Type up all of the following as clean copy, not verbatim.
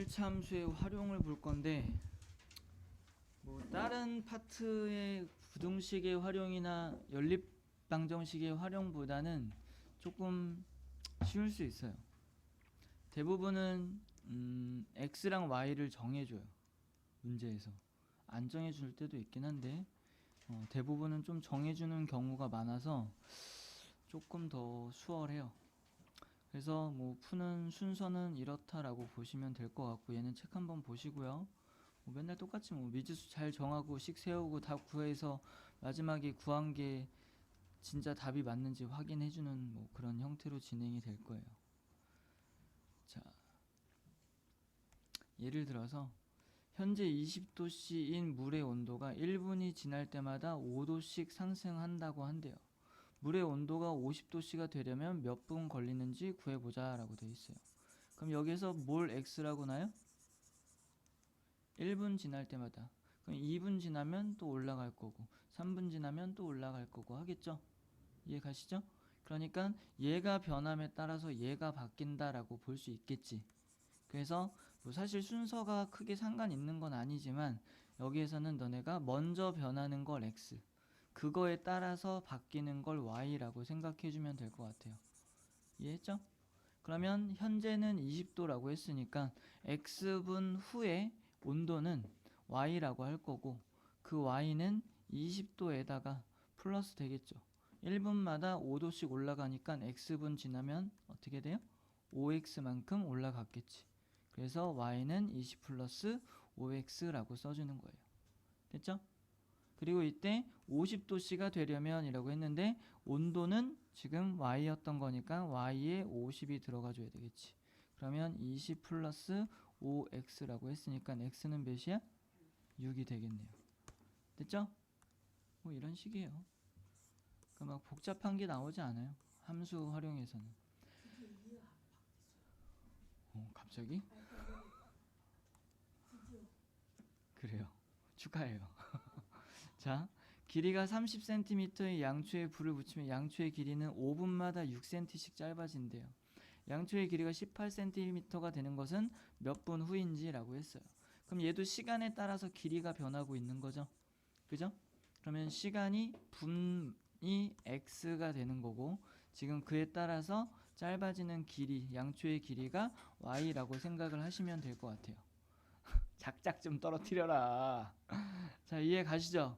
1차 함수의 활용을 볼 건데, 뭐 다른 파트의 부등식의 활용이나 연립 방정식의 활용보다는 조금 쉬울 수 있어요. 대부분은 x랑 y를 정해줘요. 문제에서 안 정해줄 때도 있긴 한데 대부분은 좀 정해주는 경우가 많아서 조금 더 수월해요. 그래서 뭐 푸는 순서는 이렇다라고 보시면 될 것 같고, 얘는 책 한번 보시고요. 뭐 맨날 똑같이 뭐 미지수 잘 정하고 식 세우고 답 구해서 마지막에 구한 게 진짜 답이 맞는지 확인해주는 뭐 그런 형태로 진행이 될 거예요. 자, 예를 들어서 현재 20도씨인 물의 온도가 1분이 지날 때마다 5도씩 상승한다고 한대요. 물의 온도가 50도씨가 되려면 몇 분 걸리는지 구해보자 라고 되어 있어요. 그럼 여기서 뭘 x라고 나요? 1분 지날 때마다. 그럼 2분 지나면 또 올라갈 거고 3분 지나면 또 올라갈 거고 하겠죠? 이해 가시죠? 그러니까 얘가 변함에 따라서 얘가 바뀐다라고 볼 수 있겠지. 그래서 뭐 사실 순서가 크게 상관 있는 건 아니지만 여기에서는 너네가 먼저 변하는 걸 x, 그거에 따라서 바뀌는 걸 y라고 생각해 주면 될 것 같아요. 이해했죠? 그러면 현재는 20도라고 했으니까 x분 후에 온도는 y라고 할 거고, 그 y는 20도에다가 플러스 되겠죠. 1분마다 5도씩 올라가니까 x분 지나면 어떻게 돼요? 5x만큼 올라갔겠지. 그래서 y는 20 플러스 5x라고 써주는 거예요. 됐죠? 그리고 이때 50도씨가 되려면 이라고 했는데 온도는 지금 y였던 거니까 y에 50이 들어가 줘야 되겠지. 그러면 20 플러스 5x라고 했으니까 x는 몇이야? 6이 되겠네요. 됐죠? 뭐 이런 식이에요. 그러니까 막 복잡한 게 나오지 않아요. 함수 활용해서는. 갑자기? 그래요. 축하해요. 자, 길이가 30cm의 양초에 불을 붙이면 양초의 길이는 5분마다 6cm씩 짧아진대요. 양초의 길이가 18cm가 되는 것은 몇 분 후인지 라고 했어요. 그럼 얘도 시간에 따라서 길이가 변하고 있는 거죠. 그죠? 그러면 시간이 분이 x가 되는 거고, 지금 그에 따라서 짧아지는 길이, 양초의 길이가 y라고 생각을 하시면 될 것 같아요. 작작 좀 떨어뜨려라. 자, 이해 가시죠?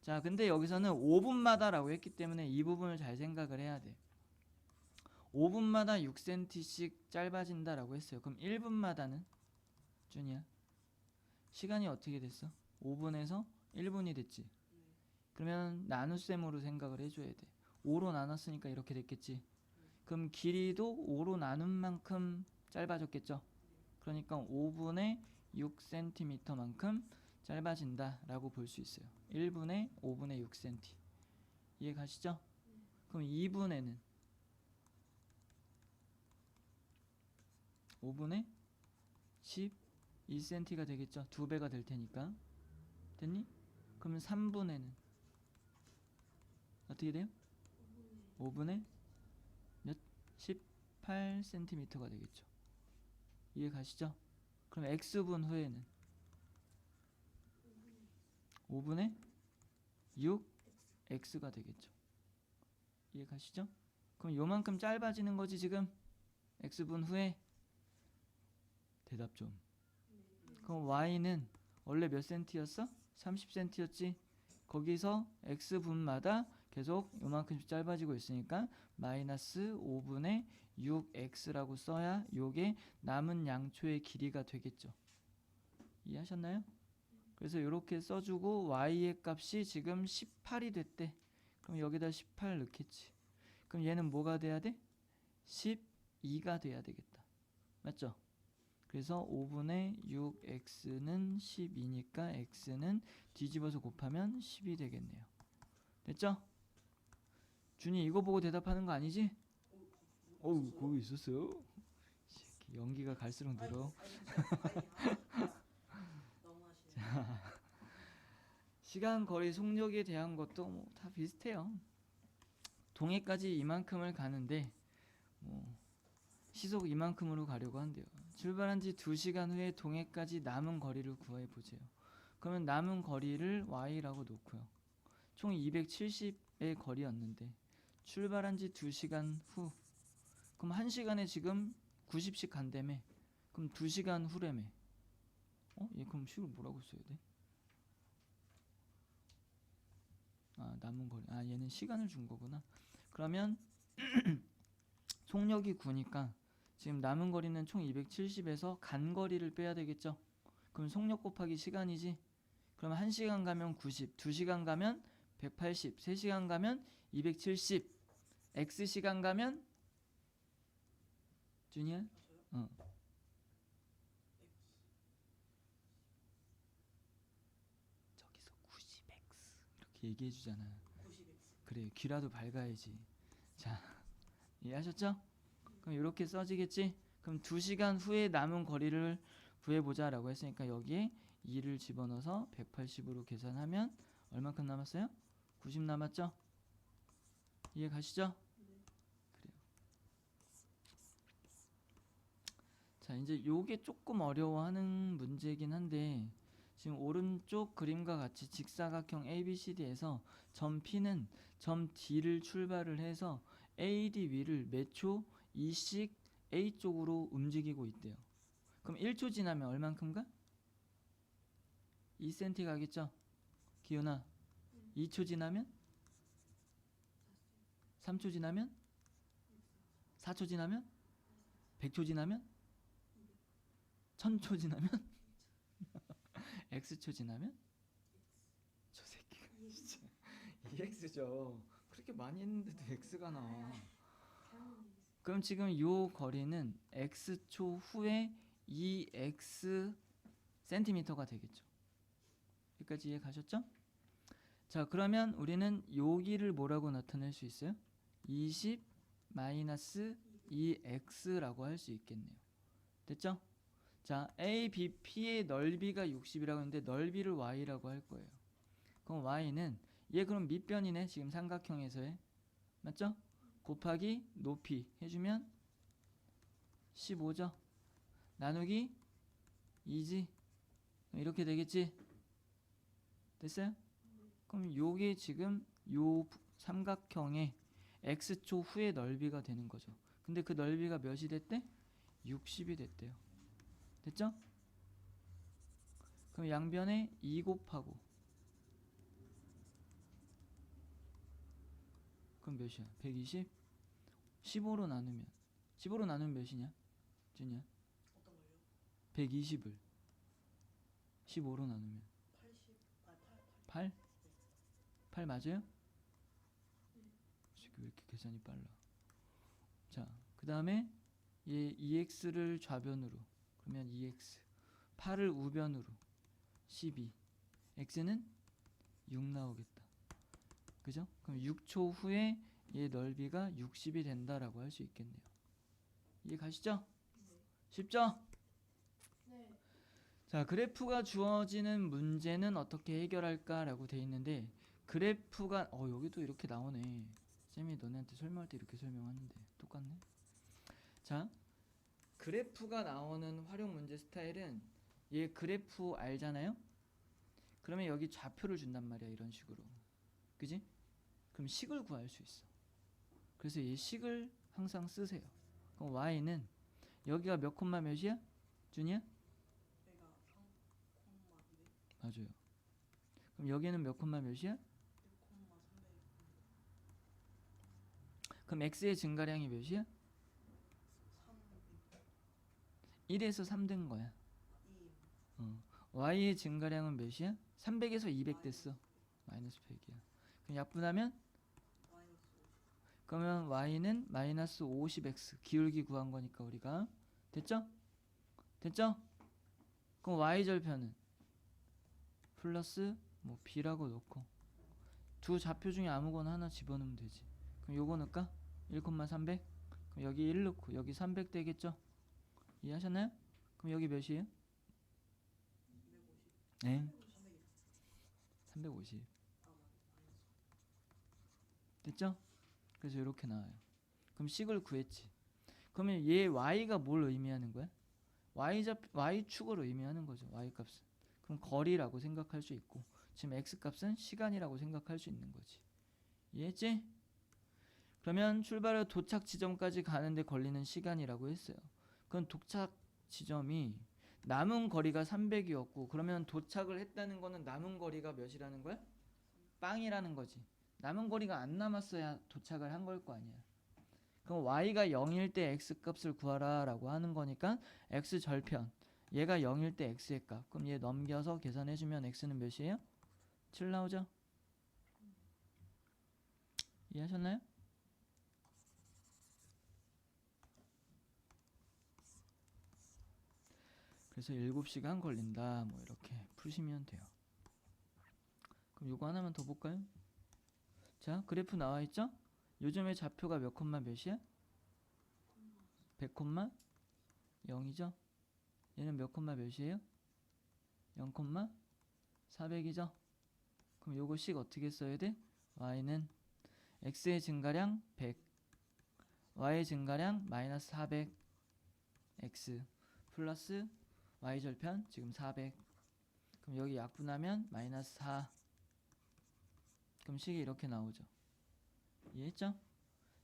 자, 근데 여기서는 5분마다 라고 했기 때문에 이 부분을 잘 생각을 해야 돼. 5분마다 6cm씩 짧아진다 라고 했어요. 그럼 1분마다는? 준이야, 시간이 어떻게 됐어? 5분에서 1분이 됐지. 그러면 나눗셈으로 생각을 해줘야 돼. 5로 나눴으니까 이렇게 됐겠지. 그럼 길이도 5로 나눈 만큼 짧아졌겠죠. 그러니까 5분의 6cm만큼 짧아진다 라고 볼 수 있어요. 1분의 5분의 6cm. 이해 가시죠? 그럼 2분에는 5분의 12cm가 되겠죠. 2배가 될 테니까. 됐니? 그러면 3분에는 어떻게 돼요? 5분의 몇? 18cm가 되겠죠. 이해 가시죠? 그럼 x분 후에는 5분의 6x가 되겠죠. 이해 가시죠? 그럼 요만큼 짧아지는 거지 지금. x분 후에. 대답 좀. 그럼 y는 원래 몇 cm였어? 30cm였지. 거기서 x분마다 계속 요만큼씩 짧아지고 있으니까 마이너스 5분의 6x라고 써야 요게 남은 양초의 길이가 되겠죠. 이해하셨나요? 그래서 이렇게 써주고 y의 값이 지금 18이 됐대. 그럼 여기다 18 넣겠지. 그럼 얘는 뭐가 돼야 돼? 12가 돼야 되겠다. 맞죠? 그래서 5분의 6x는 12니까 x는 뒤집어서 곱하면 10이 되겠네요. 됐죠? 준이 이거 보고 대답하는 거 아니지? 어우, 거기 있었어요? 연기가 갈수록 늘어. 자, 시간, 거리, 속력에 대한 것도 뭐 다 비슷해요. 동해까지 이만큼을 가는데 뭐 시속 이만큼으로 가려고 한대요. 출발한 지 2시간 후에 동해까지 남은 거리를 구해 보세요. 그러면 남은 거리를 y라고 놓고요. 총 270의 거리였는데 출발한 지 2시간 후. 그럼 1시간에 지금 90씩 간다며. 그럼 2시간 후라며. 얘 그럼 식을 뭐라고 써야 돼? 남은 거리. 얘는 시간을 준 거구나. 그러면 속력이 9니까 지금 남은 거리는 총 270에서 간 거리를 빼야 되겠죠. 그럼 속력 곱하기 시간이지. 그럼 1시간 가면 90, 2시간 가면 180, 3시간 가면 270, x시간 가면 주니야? 저기서 90x 이렇게 얘기해 주잖아. 90x. 그래, 귀라도 밝아야지. 자, 이해하셨죠? 그럼 이렇게 써지겠지? 그럼 2시간 후에 남은 거리를 구해보자 라고 했으니까 여기에 2를 집어넣어서 180으로 계산하면 얼만큼 남았어요? 90 남았죠? 이해 가시죠? 네. 그래요. 자, 이제 요게 조금 어려워하는 문제이긴 한데 지금 오른쪽 그림과 같이 직사각형 ABCD에서 점 P는 점 D를 출발을 해서 AD 위를 몇 초? 2씩 A 쪽으로 움직이고 있대요. 그럼 1초 지나면 얼만큼 가? 2cm 가겠죠? 기훈아, 2초 지나면? 3초 지나면? 4초 지나면? 100초 지나면? 1000초 지나면? X초 지나면? 저 새끼가 진짜 EX죠. 그렇게 많이 했는데도 X가 나와. 그럼 지금 요 거리는 X초 후에 2X 센티미터가 되겠죠. 여기까지 이해 가셨죠? 자, 그러면 우리는 여기를 뭐라고 나타낼 수 있어요? 20 마이너스 2X라고 할 수 있겠네요. 됐죠? 자, ABP의 넓이가 60이라고 했는데 넓이를 Y라고 할 거예요. 그럼 Y는 얘 그럼 밑변이네. 지금 삼각형에서의. 맞죠? 곱하기 높이 해주면 15죠. 나누기 2지. 이렇게 되겠지? 됐어요? 그럼 요게 지금 요 삼각형의 x초 후의 넓이가 되는 거죠. 근데 그 넓이가 몇이 됐대? 60이 됐대요. 됐죠? 그럼 양변에 2 곱하고 그럼 몇이야? 120? 15로 나누면 몇이냐? 준이야? 어떤 걸요? 120을 15로 나누면 80. 8? 8 맞아요? 왜 이렇게 계산이 빨라? 자, 그 다음에 얘 2x를 좌변으로 그러면 2x 8을 우변으로 12 x는 6 나오겠다. 그죠? 그럼 6초 후에 얘 넓이가 60이 된다라고 할 수 있겠네요. 이해 가시죠? 네. 쉽죠? 네. 자, 그래프가 주어지는 문제는 어떻게 해결할까라고 돼 있는데 그래프가 여기도 이렇게 나오네. 쌤이 너네한테 설명할 때 이렇게 설명하는데 똑같네. 자, 그래프가 나오는 활용 문제 스타일은 얘 그래프 알잖아요? 그러면 여기 좌표를 준단 말이야. 이런 식으로. 그지? 그럼 식을 구할 수 있어. 그래서 얘 식을 항상 쓰세요. 그럼 y는 여기가 몇 콤마 몇이야? 준이야? 내가 3,200. 맞아요. 그럼 여기는 몇 콤마 몇이야? 6,300. 그럼 x의 증가량이 몇이야? 300. 1에서 3 된 거야. 2. y의 증가량은 몇이야? 300에서 200 됐어. 마이너스 100이야. 그럼 약분하면? 마이너스 50. 그러면 y는 마이너스 50x 기울기 구한 거니까 우리가 됐죠? 됐죠? 그럼 y절편은 플러스 뭐 b라고 놓고 두 좌표 중에 아무거나 하나 집어넣으면 되지. 그럼 요거 넣을까? 1,300? 그럼 여기 1 넣고 여기 300 되겠죠? 이해하셨나요? 그럼 여기 몇이에요? 250. 네. 300. 350 마이너스. 됐죠? 그래서 이렇게 나와요. 그럼 식을 구했지. 그러면 얘 y가 뭘 의미하는 거야? y축을 의미하는 거죠. y값은. 그럼 거리라고 생각할 수 있고 지금 x값은 시간이라고 생각할 수 있는 거지. 이해했지? 그러면 출발을 도착 지점까지 가는데 걸리는 시간이라고 했어요. 그럼 도착 지점이 남은 거리가 300이었고 그러면 도착을 했다는 거는 남은 거리가 몇이라는 거야? 빵이라는 거지. 남은 거리가 안 남았어야 도착을 한 걸 거 아니야. 그럼 y가 0일 때 x값을 구하라 라고 하는 거니까 x 절편 얘가 0일 때 x의 값. 그럼 얘 넘겨서 계산해주면 x는 몇이에요? 7 나오죠? 이해하셨나요? 그래서 7시간 걸린다 뭐 이렇게 푸시면 돼요. 그럼 요거 하나만 더 볼까요? 자, 그래프 나와 있죠? 요즘에 좌표가 몇 콤마 몇이야? 100 콤마 0이죠? 얘는 몇 콤마 몇이에요? 0 콤마 400이죠? 그럼 요거 식 어떻게 써야 돼? y는 x의 증가량 100 y의 증가량 마이너스 400 x 플러스 y 절편 지금 400 그럼 여기 약분하면 마이너스 4 그럼 식이 이렇게 나오죠. 이해했죠?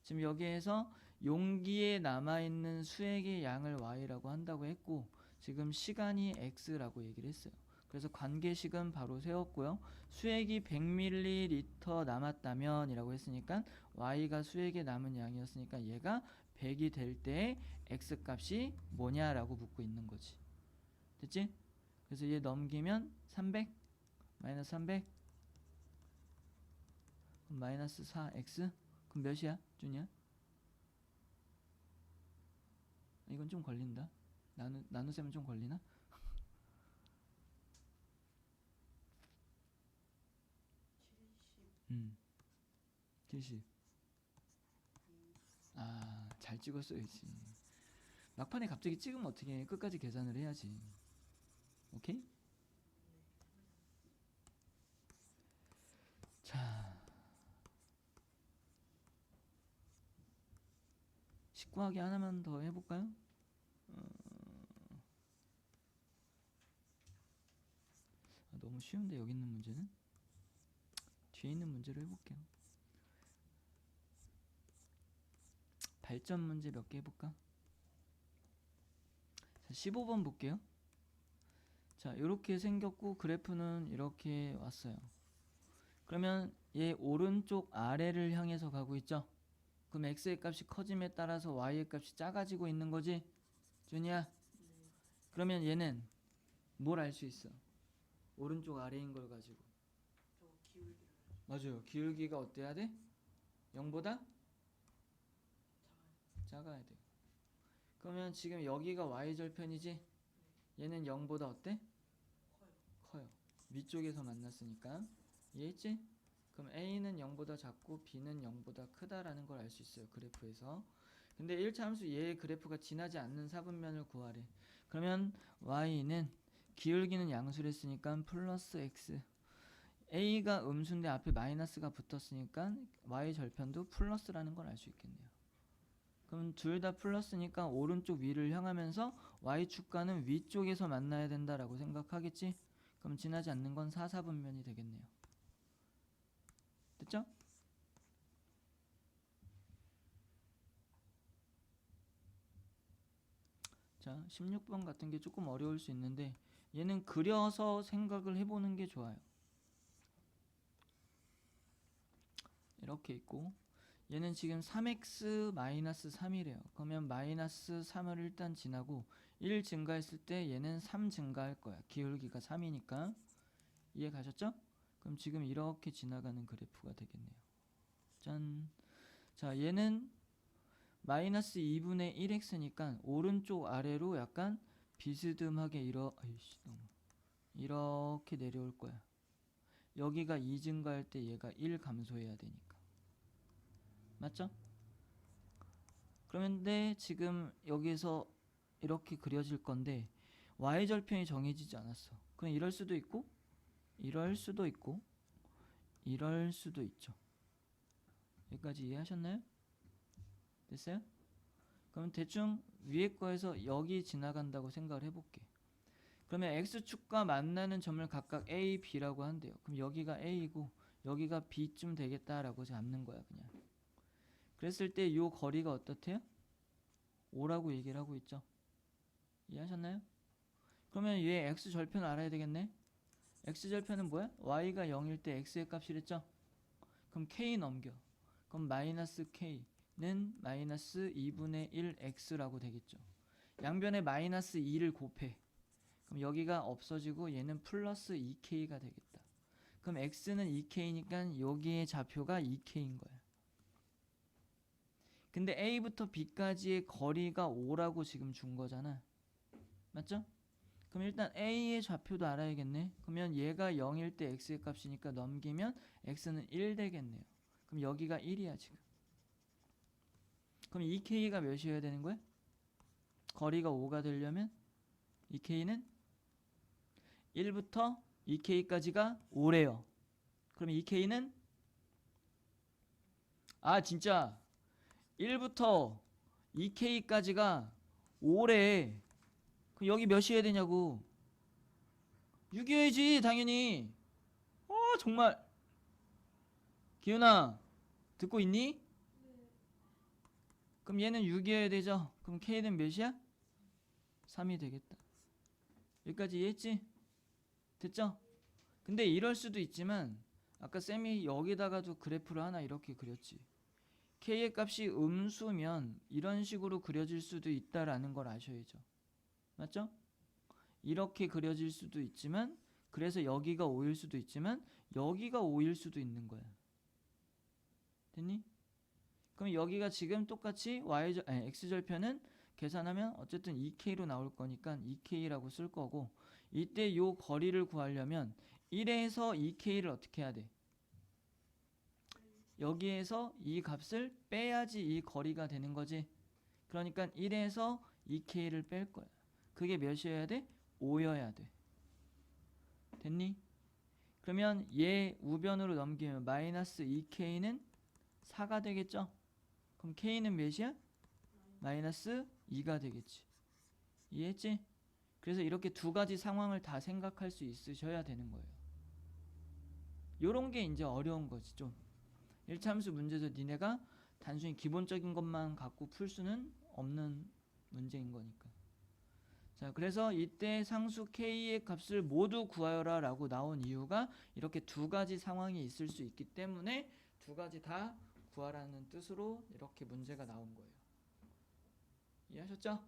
지금 여기에서 용기에 남아있는 수액의 양을 y라고 한다고 했고 지금 시간이 x라고 얘기를 했어요. 그래서 관계식은 바로 세웠고요. 수액이 100ml 남았다면 이라고 했으니까 y가 수액에 남은 양이었으니까 얘가 100이 될 때 x값이 뭐냐라고 묻고 있는 거지. 됐지? 그래서 얘 넘기면 300 마이너스 300 그럼 마이너스 4x 그럼 몇이야? 준이야? 이건 좀 걸린다. 나누셈은 좀 걸리나? 70 아, 잘 찍었어야지. 막판에 갑자기 찍으면 어떻게 해? 끝까지 계산을 해야지. 오케이? 자, 19하기 하나만 더 해볼까요? 너무 쉬운데 여기 있는 문제는? 뒤에 있는 문제로 해볼게요. 발전 문제 몇 개 해볼까? 자, 15번 볼게요. 자, 이렇게 생겼고 그래프는 이렇게 왔어요. 그러면 얘 오른쪽 아래를 향해서 가고 있죠? 그럼 x의 값이 커짐에 따라서 y의 값이 작아지고 있는 거지? 준이야? 그러면 얘는 뭘 알 수 있어? 오른쪽 아래인 걸 가지고. 저 기울기를 맞아요. 기울기가 어때야 돼? 0보다 작아야 돼. 그러면 지금 여기가 y절편이지? 얘는 0보다 어때? 커요. 위쪽에서 만났으니까. 이해했지? 그럼 a는 0보다 작고 b는 0보다 크다라는 걸 알 수 있어요. 그래프에서. 근데 1차 함수 얘의 그래프가 지나지 않는 사분면을 구하래. 그러면 y는 기울기는 양수를 했으니까 플러스 x a가 음수인데 앞에 마이너스가 붙었으니까 y절편도 플러스라는 걸 알 수 있겠네요. 그럼 둘 다 플러스니까 오른쪽 위를 향하면서 y축과는 위쪽에서 만나야 된다라고 생각하겠지? 그럼 지나지 않는 건 4, 4분면이 되겠네요. 됐죠? 자, 16번 같은 게 조금 어려울 수 있는데 얘는 그려서 생각을 해보는 게 좋아요. 이렇게 있고 얘는 지금 3x 마이너스 3이래요. 그러면 마이너스 3을 일단 지나고 1 증가했을 때 얘는 3 증가할 거야. 기울기가 3이니까. 이해 가셨죠? 그럼 지금 이렇게 지나가는 그래프가 되겠네요. 짠. 자, 얘는 마이너스 2분의 1x니까 오른쪽 아래로 약간 비스듬하게 이렇게 내려올 거야. 여기가 2 증가할 때 얘가 1 감소해야 되니까. 맞죠? 그런데 지금 여기서 이렇게 그려질 건데 y절편이 정해지지 않았어. 그럼 이럴 수도 있고 이럴 수도 있고 이럴 수도 있죠. 여기까지 이해하셨나요? 됐어요? 그럼 대충 위에 거에서 여기 지나간다고 생각을 해볼게. 그러면 x축과 만나는 점을 각각 a, b라고 한대요. 그럼 여기가 a이고 여기가 b쯤 되겠다라고 잡는 거야 그냥. 그랬을 때 이 거리가 어떻대요? 5라고 얘기를 하고 있죠. 이해하셨나요? 그러면 얘 x절편 알아야 되겠네. x절편은 뭐야? y가 0일 때 x의 값이랬죠? 그럼 k 넘겨. 그럼 마이너스 k는 마이너스 2분의 1 x라고 되겠죠. 양변에 마이너스 2를 곱해. 그럼 여기가 없어지고 얘는 플러스 2k가 되겠다. 그럼 x는 2k니까 여기의 좌표가 2k인 거야. 근데 a부터 b까지의 거리가 5라고 지금 준 거잖아. 맞죠? 그럼 일단 a의 좌표도 알아야겠네. 그러면 얘가 0일 때 x의 값이니까 넘기면 x는 1 되겠네요. 그럼 여기가 1이야 지금. 그럼 2k가 몇이어야 되는 거야? 거리가 5가 되려면 2k는 1부터 2k까지가 5래요. 그럼 2k는 진짜 1부터 2k까지가 5래. 그럼 여기 몇이어야 되냐고. 6이어야지 당연히. 정말. 기훈아 듣고 있니? 그럼 얘는 6이어야 되죠. 그럼 k는 몇이야? 3이 되겠다. 여기까지 이해했지? 됐죠? 근데 이럴 수도 있지만 아까 쌤이 여기다가도 그래프를 하나 이렇게 그렸지. k의 값이 음수면 이런 식으로 그려질 수도 있다라는 걸 아셔야죠. 맞죠? 이렇게 그려질 수도 있지만 그래서 여기가 5일 수도 있지만 여기가 5일 수도 있는 거야. 됐니? 그럼 여기가 지금 똑같이 x절편은 계산하면 어쨌든 2k로 나올 거니까 2k라고 쓸 거고 이때 요 거리를 구하려면 1에서 2k를 어떻게 해야 돼? 여기에서 이 값을 빼야지 이 거리가 되는 거지. 그러니까 1에서 2k를 뺄 거야. 그게 몇이어야 돼? 5여야 돼. 됐니? 그러면 얘 우변으로 넘기면 마이너스 2k는 4가 되겠죠? 그럼 k는 몇이야? 마이너스 2가 되겠지. 이해했지? 그래서 이렇게 두 가지 상황을 다 생각할 수 있으셔야 되는 거예요. 요런 게 이제 어려운 거지 좀. 1차함수 문제에서 니네가 단순히 기본적인 것만 갖고 풀 수는 없는 문제인 거니까. 자, 그래서 이때 상수 k의 값을 모두 구하여라 라고 나온 이유가 이렇게 두 가지 상황이 있을 수 있기 때문에 두 가지 다 구하라는 뜻으로 이렇게 문제가 나온 거예요. 이해하셨죠?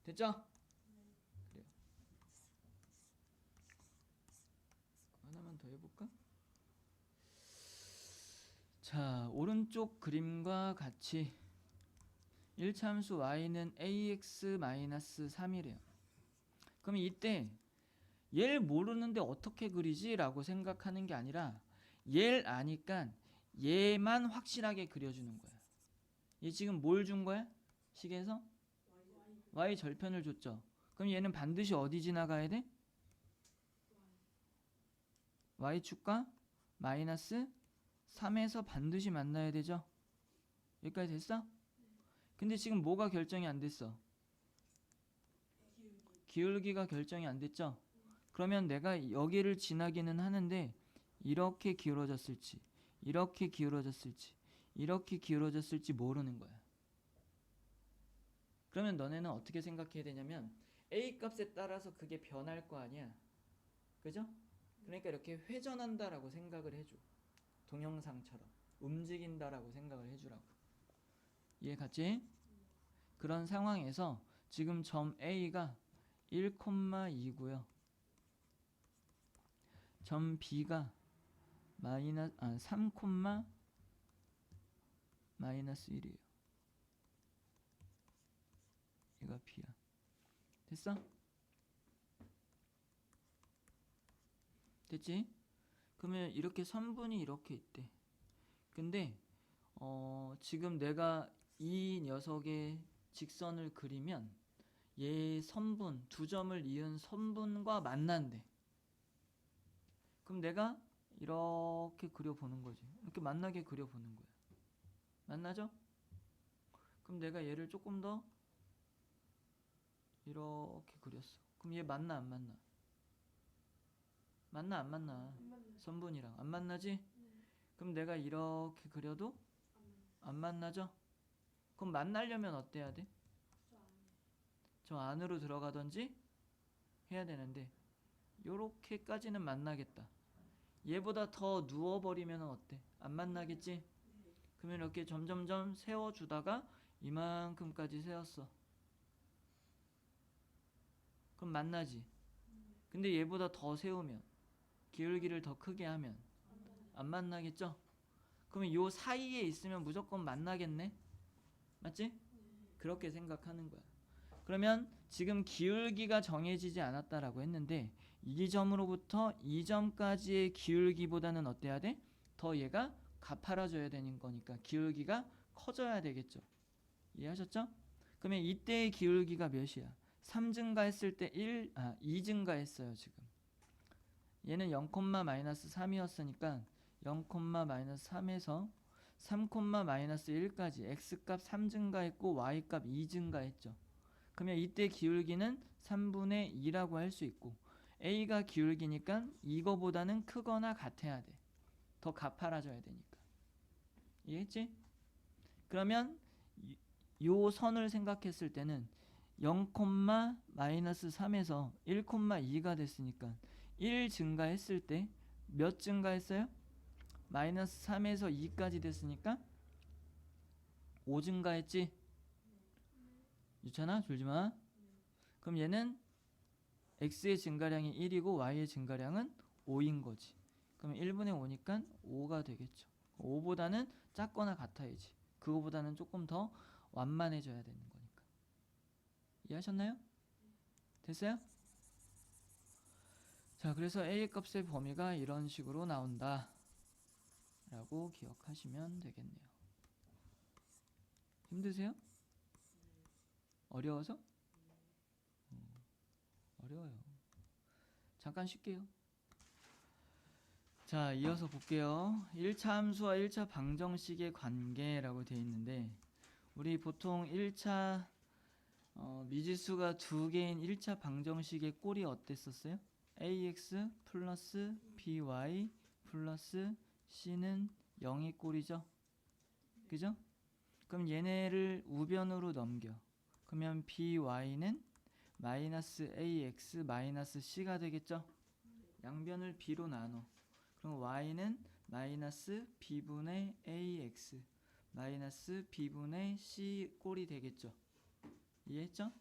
됐죠? 그래요. 하나만 더 해볼까? 자, 오른쪽 그림과 같이 1차함수 y는 ax-3이래요. 그럼 이때 얘를 모르는데 어떻게 그리지? 라고 생각하는 게 아니라 얘를 아니까 얘만 확실하게 그려주는 거야. 얘 지금 뭘 준 거야? 식에서? y 절편을 줬죠. 그럼 얘는 반드시 어디 지나가야 돼? y축과 마이너스 3에서 반드시 만나야 되죠. 여기까지 됐어? 근데 지금 뭐가 결정이 안 됐어? 기울기가 결정이 안 됐죠? 그러면 내가 여기를 지나기는 하는데 이렇게 기울어졌을지 이렇게 기울어졌을지 이렇게 기울어졌을지 모르는 거야. 그러면 너네는 어떻게 생각해야 되냐면 A 값에 따라서 그게 변할 거 아니야. 그죠? 그러니까 이렇게 회전한다라고 생각을 해줘. 동영상처럼 움직인다라고 생각을 해주라고. 이해 갔지? 그런 상황에서 지금 점 A가 1,2고요. 점 B가 3, 마이너스 1이에요. 얘가 B야. 됐어? 됐지? 그러면 이렇게 선분이 이렇게 있대. 근데 지금 내가 이 녀석의 직선을 그리면 얘 선분, 두 점을 이은 선분과 만난대. 그럼 내가 이렇게 그려보는 거지. 이렇게 만나게 그려보는 거야. 만나죠? 그럼 내가 얘를 조금 더 이렇게 그렸어. 그럼 얘 맞나 안 맞나? 맞나 안 맞나? 안 맞는. 선분이랑 안 만나지? 네. 그럼 내가 이렇게 그려도 안 만나죠? 그럼 만나려면 어때야 돼? 저 안에. 저 안으로 들어가든지 해야 되는데 요렇게까지는 만나겠다. 얘보다 더 누워버리면 어때? 안 만나겠지? 그러면 이렇게 점점점 세워주다가 이만큼까지 세웠어. 그럼 만나지? 근데 얘보다 더 세우면 기울기를 더 크게 하면 안 만나겠죠? 그러면 요 사이에 있으면 무조건 만나겠네? 맞지? 그렇게 생각하는 거야. 그러면 지금 기울기가 정해지지 않았다라고 했는데 이 점으로부터 이 점까지의 기울기보다는 어때야 돼? 더 얘가 가파라져야 되는 거니까 기울기가 커져야 되겠죠. 이해하셨죠? 그러면 이때의 기울기가 몇이야? 3 증가했을 때 2 증가했어요 지금. 얘는 0,-3이었으니까 0,-3에서 3,-1까지 x값 3 증가했고 y값 2 증가했죠. 그러면 이때 기울기는 3분의 2라고 할 수 있고 a가 기울기니까 이거보다는 크거나 같아야 돼. 더 가파라져야 되니까. 이해했지? 그러면 요 선을 생각했을 때는 0,-3에서 1,2가 됐으니까 1 증가했을 때 몇 증가했어요? -3에서 2까지 됐으니까 5 증가했지? 유찬아 줄지마. 그럼 얘는 x의 증가량이 1이고 y의 증가량은 5인 거지. 그럼 1분의 5니까 5가 되겠죠. 5보다는 작거나 같아야지. 그거보다는 조금 더 완만해져야 되는 거니까. 이해하셨나요? 됐어요? 자, 그래서 a 값의 범위가 이런 식으로 나온다 라고 기억하시면 되겠네요. 힘드세요? 어려워서? 어려워요. 잠깐 쉴게요. 자, 이어서 볼게요. 1차 함수와 1차 방정식의 관계라고 되어 있는데 우리 보통 1차 미지수가 두 개인 1차 방정식의 꼴이 어땠었어요? ax 플러스 by 플러스 c는 0이 꼴이죠. 그죠? 그럼 얘네를 우변으로 넘겨. 그러면 by는 마이너스 ax 마이너스 c가 되겠죠? 양변을 b로 나눠. 그럼 y는 마이너스 b분의 ax 마이너스 b분의 c 꼴이 되겠죠? 이해했죠?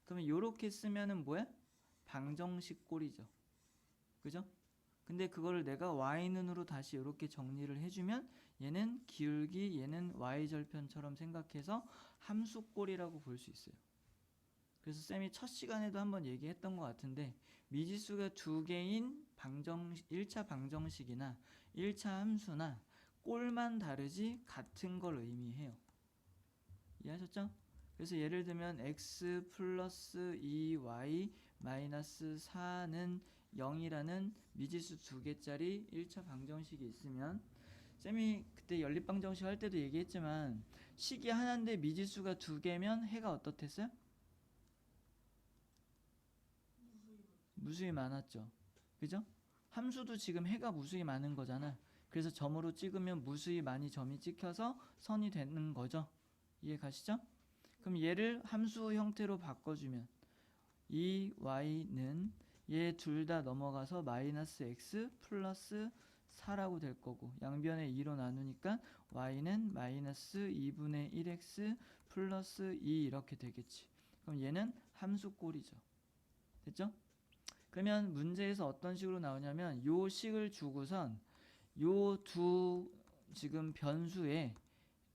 그러면 요렇게 쓰면은 뭐야? 방정식 꼴이죠. 그죠? 근데 그거를 내가 y는으로 다시 이렇게 정리를 해주면 얘는 기울기, 얘는 y절편처럼 생각해서 함수꼴이라고 볼 수 있어요. 그래서 쌤이 첫 시간에도 한번 얘기했던 것 같은데 미지수가 두 개인 1차 방정식이나 1차 함수나 꼴만 다르지 같은 걸 의미해요. 이해하셨죠? 그래서 예를 들면 x 플러스 2y 마이너스 4는 0이라는 미지수 두 개짜리 1차 방정식이 있으면 쌤이 그때 연립방정식 할 때도 얘기했지만 식이 하나인데 미지수가 두 개면 해가 어떻댔어요? 무수히 많았죠. 그죠? 함수도 지금 해가 무수히 많은 거잖아. 그래서 점으로 찍으면 무수히 많이 점이 찍혀서 선이 되는 거죠. 이해 가시죠? 그럼 얘를 함수 형태로 바꿔주면 이 y는 얘 둘 다 넘어가서 마이너스 x 플러스 4라고 될 거고 양변에 2로 나누니까 y는 마이너스 2분의 1x 플러스 2 이렇게 되겠지. 그럼 얘는 함수꼴이죠. 됐죠? 그러면 문제에서 어떤 식으로 나오냐면 요 식을 주고선 요 두 지금 변수에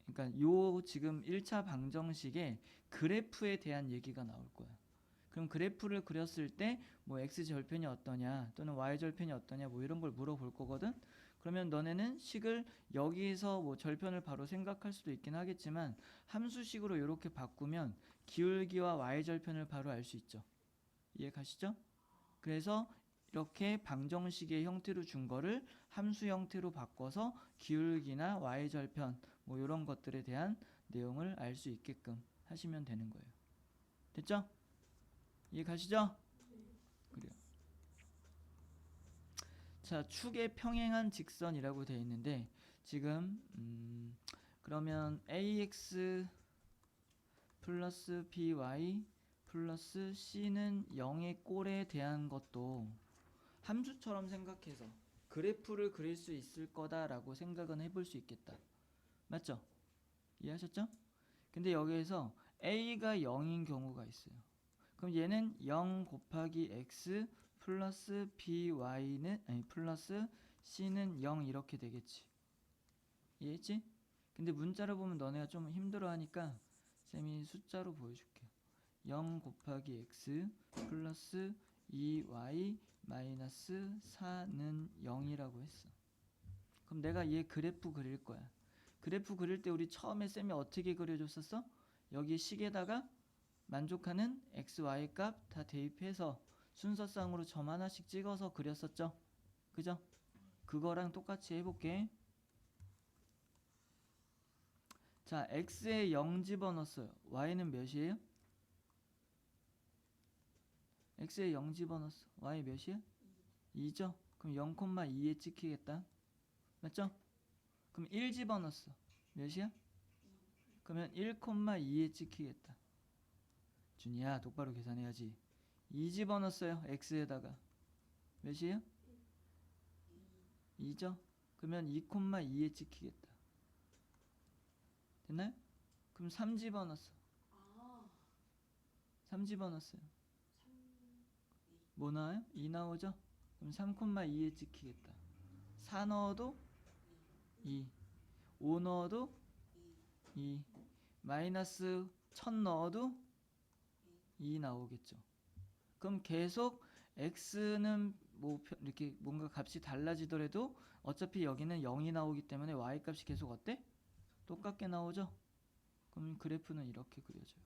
그러니까 요 지금 1차 방정식의 그래프에 대한 얘기가 나올 거야. 그럼 그래프를 그렸을 때 뭐 x절편이 어떠냐 또는 y절편이 어떠냐 뭐 이런 걸 물어볼 거거든. 그러면 너네는 식을 여기서 뭐 절편을 바로 생각할 수도 있긴 하겠지만 함수식으로 이렇게 바꾸면 기울기와 y절편을 바로 알 수 있죠. 이해 가시죠? 그래서 이렇게 방정식의 형태로 준 거를 함수 형태로 바꿔서 기울기나 y절편 뭐 이런 것들에 대한 내용을 알 수 있게끔 하시면 되는 거예요. 됐죠? 이해 가시죠? 그래요. 자, 축의 평행한 직선이라고 되어 있는데 지금 그러면 ax 플러스 by 플러스 c는 0의 꼴에 대한 것도 함수처럼 생각해서 그래프를 그릴 수 있을 거다라고 생각은 해볼 수 있겠다. 맞죠? 이해하셨죠? 근데 여기에서 a가 0인 경우가 있어요. 그럼 얘는 0 곱하기 x 플러스 by는 아니 플러스 c는 0 이렇게 되겠지. 이해했지? 근데 문자로 보면 너네가 좀 힘들어하니까 쌤이 숫자로 보여줄게. 0 곱하기 x 플러스 2y 마이너스 4는 0이라고 했어. 그럼 내가 얘 그래프 그릴 거야. 그래프 그릴 때 우리 처음에 쌤이 어떻게 그려줬었어? 여기 식에다가 만족하는 x, y 값 다 대입해서 순서상으로 점 하나씩 찍어서 그렸었죠? 그죠? 그거랑 똑같이 해볼게. 자, x에 0 집어넣었어요. y는 몇이에요? x에 0 집어넣었어. y 몇이야? 2죠? 그럼 0,2에 찍히겠다. 맞죠? 그럼 1 집어넣었어. 몇이야? 그러면 1,2에 찍히겠다. 준이야, 똑바로 계산해야지. 2 집어넣었어요. x에다가. 몇이에요? 2죠? 그러면 2,2에 찍히겠다. 됐나요? 그럼 3 집어넣었어. 3 집어넣었어요. 뭐 나와요? 2 나오죠? 그럼 3,2에 찍히겠다. 4 넣어도 2. 5 넣어도 2. 마이너스 1000 넣어도 2 나오겠죠. 그럼 계속 x는 뭐 이렇게 뭔가 값이 달라지더라도 어차피 여기는 0이 나오기 때문에 y 값이 계속 어때? 똑같게 나오죠? 그럼 그래프는 이렇게 그려져요.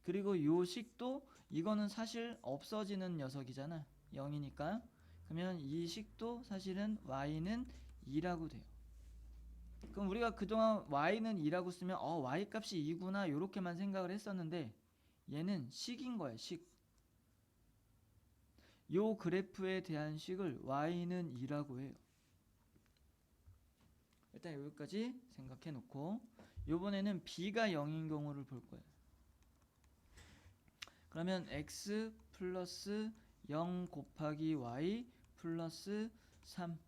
그리고 요 식도 이거는 사실 없어지는 녀석이잖아. 0이니까. 그러면 이 식도 사실은 y는 2라고 돼요. 그럼 우리가 그동안 y는 2라고 쓰면 y 값이 2구나 요렇게만 생각을 했었는데 얘는 식인 거야. 식. 요 그래프에 대한 식을 y는 2라고 해요. 일단 여기까지 생각해 놓고 요번에는 b가 0인 경우를 볼 거예요. 그러면 x 플러스 0 곱하기 y 플러스 3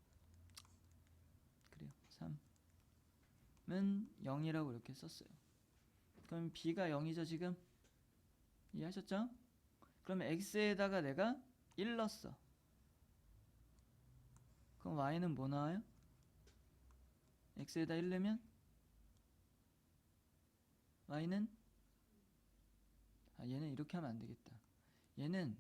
그래요. 3은 0이라고 이렇게 썼어요. 그럼 b가 0이죠 지금? 이해하셨죠? 그러면 x에다가 내가 1 넣었어. 그럼 y는 뭐 나와요? x에다 1 넣으면 y는 얘는 이렇게 하면 안 되겠다. 얘는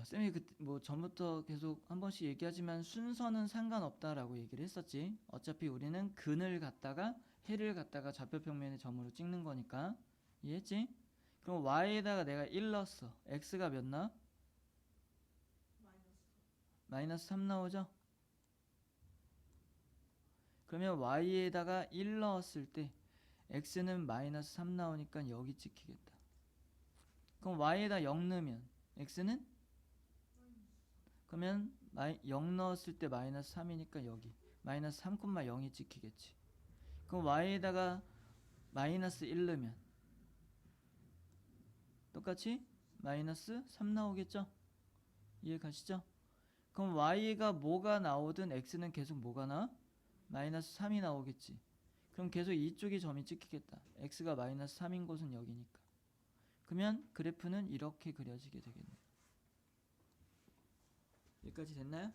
쌤이 뭐 전부터 계속 한 번씩 얘기하지만 순서는 상관없다라고 얘기를 했었지. 어차피 우리는 근을 갖다가 해를 갖다가 좌표평면의 점으로 찍는 거니까. 이해했지? 그럼 y에다가 내가 1 넣었어. x가 몇 나와? 마이너스 3 나오죠? 그러면 y에다가 1 넣었을 때 x는 마이너스 3 나오니까 여기 찍히겠다. 그럼 y에다 0 넣으면 x는? 그러면 0 넣었을 때 마이너스 3이니까 여기 마이너스 3,0이 찍히겠지. 그럼 y에다가 마이너스 1 넣으면 똑같이 마이너스 3 나오겠죠? 이해 가시죠? 그럼 y가 뭐가 나오든 x는 계속 뭐가 나와? 마이너스 3이 나오겠지. 그럼 계속 이쪽이 점이 찍히겠다. x가 마이너스 3인 곳은 여기니까. 그러면 그래프는 이렇게 그려지게 되겠네요. 여기까지 됐나요?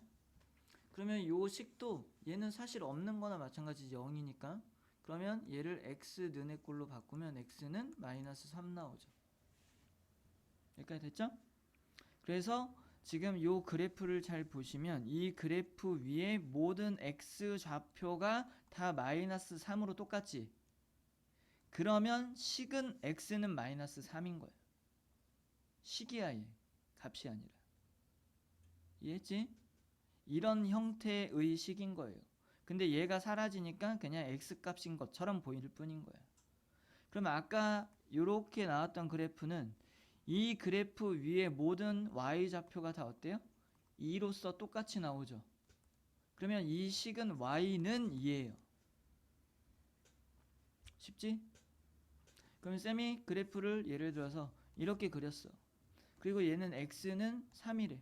그러면 요 식도 얘는 사실 없는 거나 마찬가지지 0이니까. 그러면 얘를 x 는의 꼴로 바꾸면 x는 마이너스 3 나오죠. 여기까지 됐죠? 그래서 지금 요 그래프를 잘 보시면 이 그래프 위에 모든 x 좌표가 다 마이너스 3으로 똑같지? 그러면 식은 x는 마이너스 3인 거예요. 식이야 얘. 값이 아니라. 이해했지? 이런 형태의 식인 거예요. 근데 얘가 사라지니까 그냥 x 값인 것처럼 보일 뿐인 거야. 그럼 아까 이렇게 나왔던 그래프는 이 그래프 위에 모든 y 좌표가 다 어때요? 2로서 똑같이 나오죠. 그러면 이 식은 y는 2예요. 쉽지? 그럼 쌤이 그래프를 예를 들어서 이렇게 그렸어. 그리고 얘는 x는 3이래.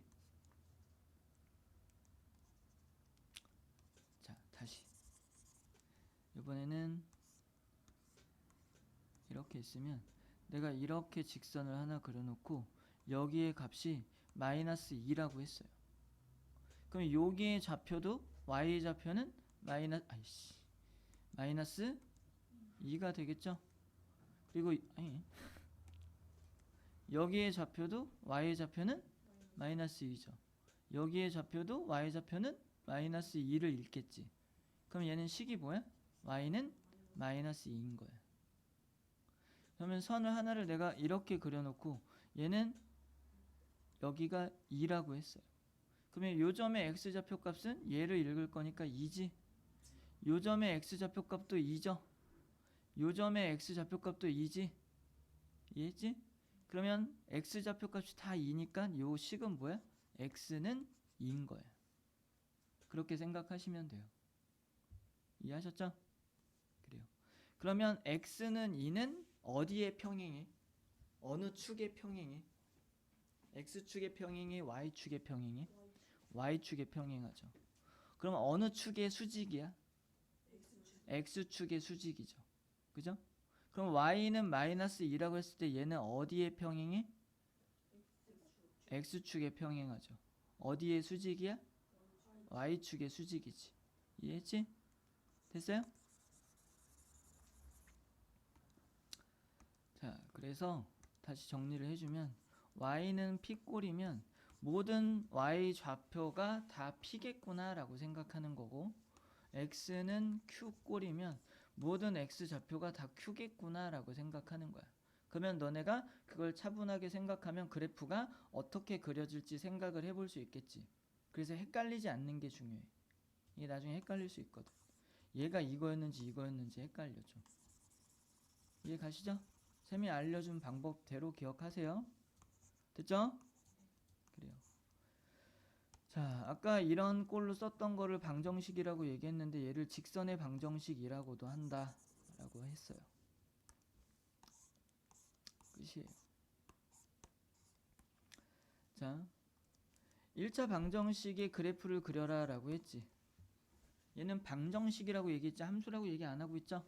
자, 다시. 이번에는 이렇게 있으면 내가 이렇게 직선을 하나 그려놓고 여기에 값이 마이너스 2라고 했어요. 그럼 여기의 좌표도 y 좌표는 마이너스 2가 되겠죠? 그리고 여기의 좌표도 y 좌표는 마이너스 2죠. 여기의 좌표도 y 좌표는 마이너스 2를 읽겠지. 그럼 얘는 식이 뭐야? y는 마이너스 2인 거야. 그러면 선을 하나를 내가 이렇게 그려놓고 얘는 여기가 2라고 했어요. 그러면 요 점의 x좌표 값은 얘를 읽을 거니까 2지. 요 점의 x좌표 값도 2죠. 요 점의 x좌표 값도 2지. 이해했지? 그러면 x좌표 값이 다 2니까 요 식은 뭐야? x는 2인 거야. 그렇게 생각하시면 돼요. 이해하셨죠? 그래요. 그러면 x는 2는 어디에 평행해? 어느 축에 평행해? x축에 평행해? y축에 평행해? y축에 평행하죠. 그럼 어느 축의 수직이야? x축의 수직이죠. 그죠? 그럼 y는 마이너스 2라고 했을 때 얘는 어디에 평행해? x축에 평행하죠. 어디의 수직이야? y축의 수직이지. 이해했지? 됐어요? 자, 그래서 다시 정리를 해주면 y는 p꼴이면 모든 y 좌표가 다 p겠구나 라고 생각하는 거고, x는 q꼴이면 모든 x 좌표가 다 q겠구나 라고 생각하는 거야. 그러면 너네가 그걸 차분하게 생각하면 그래프가 어떻게 그려질지 생각을 해볼 수 있겠지. 그래서 헷갈리지 않는 게 중요해. 이게 나중에 헷갈릴 수 있거든. 얘가 이거였는지 헷갈려 좀. 이해 가시죠? 쌤이 알려준 방법대로 기억하세요. 됐죠? 그래요. 자, 아까 이런 꼴로 썼던 거를 방정식이라고 얘기했는데 얘를 직선의 방정식이라고도 한다라고 했어요. 끝이에요. 자, 1차 방정식의 그래프를 그려라 라고 했지. 얘는 방정식이라고 얘기했지 함수라고 얘기 안 하고 있죠?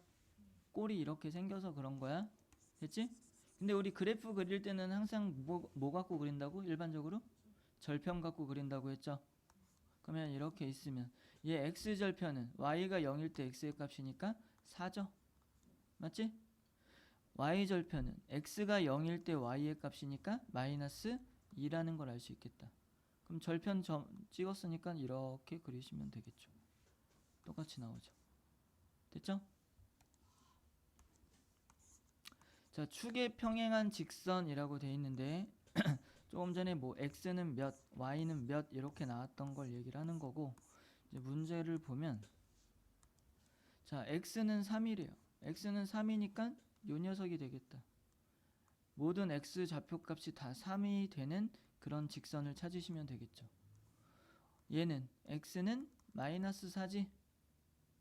꼴이 이렇게 생겨서 그런 거야. 됐지? 근데 우리 그래프 그릴 때는 항상 뭐 갖고 그린다고? 일반적으로? 절편 갖고 그린다고 했죠? 그러면 이렇게 있으면 얘 x절편은 y가 0일 때 x의 값이니까 4죠? 맞지? y절편은 x가 0일 때 y의 값이니까 마이너스 2라는 걸 알 수 있겠다. 그럼 절편 찍었으니까 이렇게 그리시면 되겠죠. 똑같이 나오죠. 됐죠? 자, 축에 평행한 직선이라고 돼 있는데 조금 전에 뭐 x는 몇, y는 몇 이렇게 나왔던 걸 얘기를 하는 거고, 이제 문제를 보면 자, x는 3이래요. x는 3이니까 요 녀석이 되겠다. 모든 x 좌표값이 다 3이 되는 그런 직선을 찾으시면 되겠죠. 얘는 x는 마이너스 4지?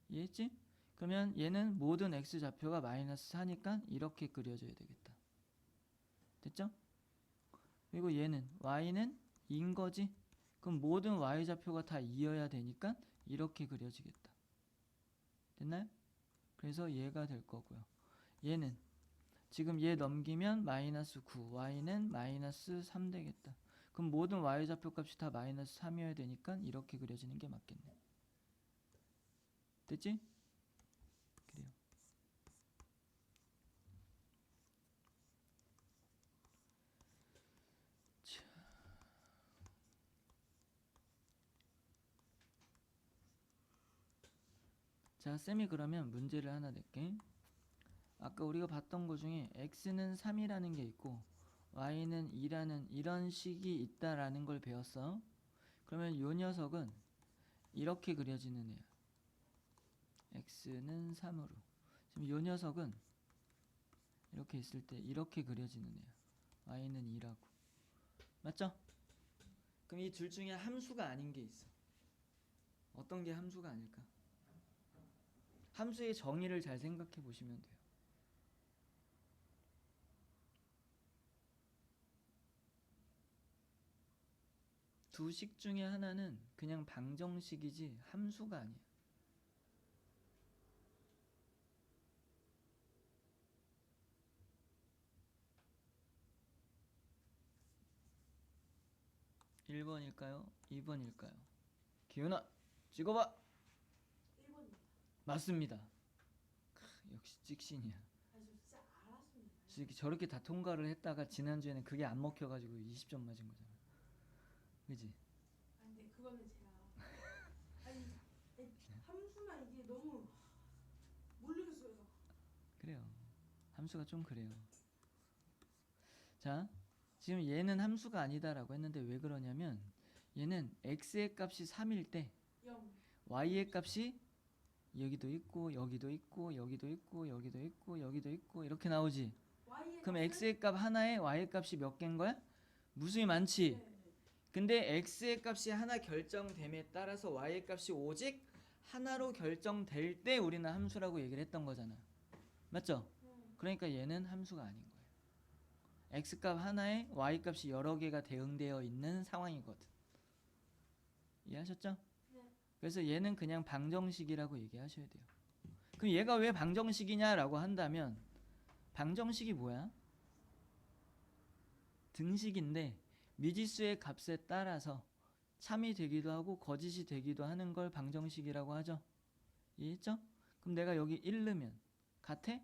이해했지? 그러면 얘는 모든 x 좌표가 마이너스 4니까 이렇게 그려져야 되겠다. 됐죠? 그리고 얘는 y는 2인 거지? 그럼 모든 y 좌표가 다 2여야 되니까 이렇게 그려지겠다. 됐나요? 그래서 얘가 될 거고요. 얘는 지금 얘 넘기면 마이너스 9, y는 마이너스 3 되겠다. 그럼 모든 y 좌표 값이 다 마이너스 3이어야 되니까 이렇게 그려지는 게 맞겠네. 됐지? 그래요. 자, 쌤이 그러면 문제를 하나 낼게. 아까 우리가 봤던 것 중에 x는 3이라는 게 있고 y는 2라는 이런 식이 있다라는 걸 배웠어. 그러면 요 녀석은 이렇게 그려지는 애야. x는 3으로. 지금 요 녀석은 이렇게 있을 때 이렇게 그려지는 애야. y는 2라고. 맞죠? 그럼 이 둘 중에 함수가 아닌 게 있어. 어떤 게 함수가 아닐까? 함수의 정의를 잘 생각해 보시면 돼요. 두 식 중에 하나는 그냥 방정식이지 함수가 아니야. (1번일까요) (2번일까요) 기훈아 찍어봐. 1번입니다. 맞습니다. 역시 찍신이야. 아, 저 진짜 알았습니다. 저렇게 다 통과를 했다가 지난주에는 그게 안 먹혀가지고 20점 맞은 거잖아. 그지? 아, 근데 그거는 제가 아니 함수나 이게 너무 모르겠어요. 그래요. 함수가 좀 그래요. 자, 지금 얘는 함수가 아니다라고 했는데 왜 그러냐면 얘는 x의 값이 3일 때 0. y의 값이 여기도 있고 여기도 있고 여기도 있고 여기도 있고 여기도 있고 이렇게 나오지. Y의 그럼 값은? x의 값 하나에 y의 값이 몇 개인 거야? 무수히 많지. 네. 근데 x의 값이 하나 결정됨에 따라서 y의 값이 오직 하나로 결정될 때 우리는 함수라고 얘기를 했던 거잖아. 맞죠? 그러니까 얘는 함수가 아닌 거예요. x값 하나에 y값이 여러 개가 대응되어 있는 상황이거든. 이해하셨죠? 네. 그래서 얘는 그냥 방정식이라고 얘기하셔야 돼요. 그럼 얘가 왜 방정식이냐라고 한다면 방정식이 뭐야? 등식인데 미지수의 값에 따라서 참이 되기도 하고 거짓이 되기도 하는 걸 방정식이라고 하죠. 이해했죠? 그럼 내가 여기 1 넣으면 같아?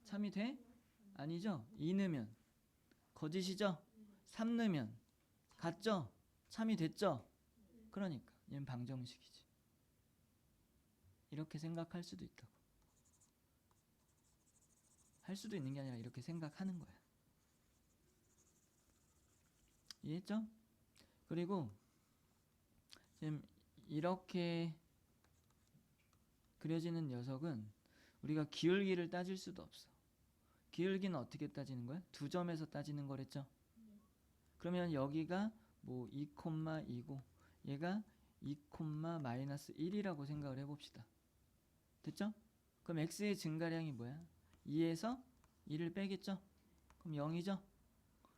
참이 돼? 아니죠. 2 넣으면 거짓이죠. 3 넣으면 같죠? 참이 됐죠? 그러니까 얘는 방정식이지. 이렇게 생각할 수도 있다고. 할 수도 있는 게 아니라 이렇게 생각하는 거야. 이해했죠? 그리고 지금 이렇게 그려지는 녀석은 우리가 기울기를 따질 수도 없어. 기울기는 어떻게 따지는 거야? 두 점에서 따지는 거랬죠? 그러면 여기가 뭐 2,2고 얘가 2,-1이라고 생각을 해봅시다. 됐죠? 그럼 x의 증가량이 뭐야? 2에서 2를 빼겠죠? 그럼 0이죠?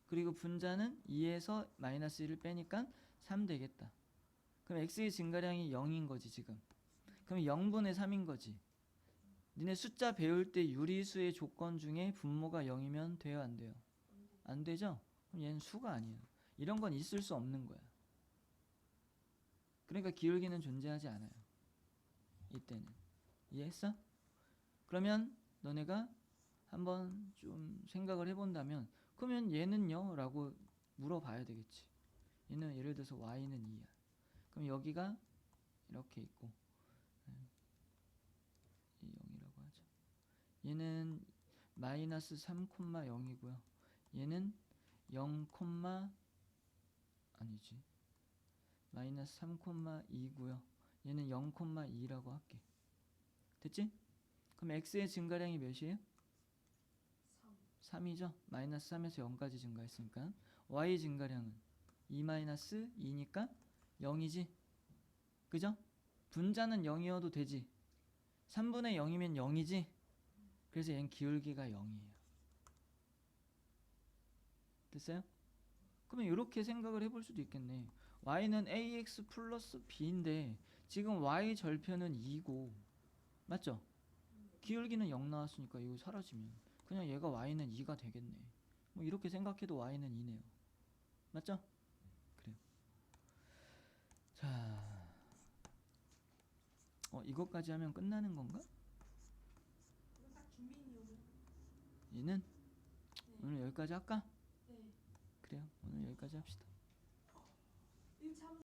그리고 분자는 2에서 -1을 빼니까 3 되겠다. 그럼 x의 증가량이 0인 거지 지금. 그럼 0분의 3인 거지. 니네 숫자 배울 때 유리수의 조건 중에 분모가 0이면 돼요 안 돼요? 안 되죠? 그럼 얘는 수가 아니야. 이런 건 있을 수 없는 거야. 그러니까 기울기는 존재하지 않아요. 이때는. 이해했어? 그러면 너네가 한번 좀 생각을 해본다면 그러면 얘는요? 라고 물어봐야 되겠지. 얘는 예를 들어서 y는 2야. 그럼 여기가 이렇게 있고 이 0이라고 하죠. 얘는 -3,0이고요. 얘는 0, 아니지. -3,2고요. 얘는 0,2라고 할게. 됐지? 그럼 x의 증가량이 몇이에요? 3이죠? -3에서 0까지 증가했으니까 y 증가량은 2-2니까 0이지? 그죠? 분자는 0이어도 되지? 3분의 0이면 0이지? 그래서 얘는 기울기가 0이에요. 됐어요? 그러면 이렇게 생각을 해볼 수도 있겠네. y는 ax 플러스 b인데 지금 y 절편은 2고 맞죠? 기울기는 0 나왔으니까 이거 사라지면 그냥 얘가 y는 2가 되겠네. 뭐 이렇게 생각해도 y는 2네요. 맞죠? 그래요. 자, 이것까지 하면 끝나는 건가? 이거 딱 준비인이요. 얘는 네. 오늘 여기까지 할까? 네. 그래요. 오늘 여기까지 합시다. 1차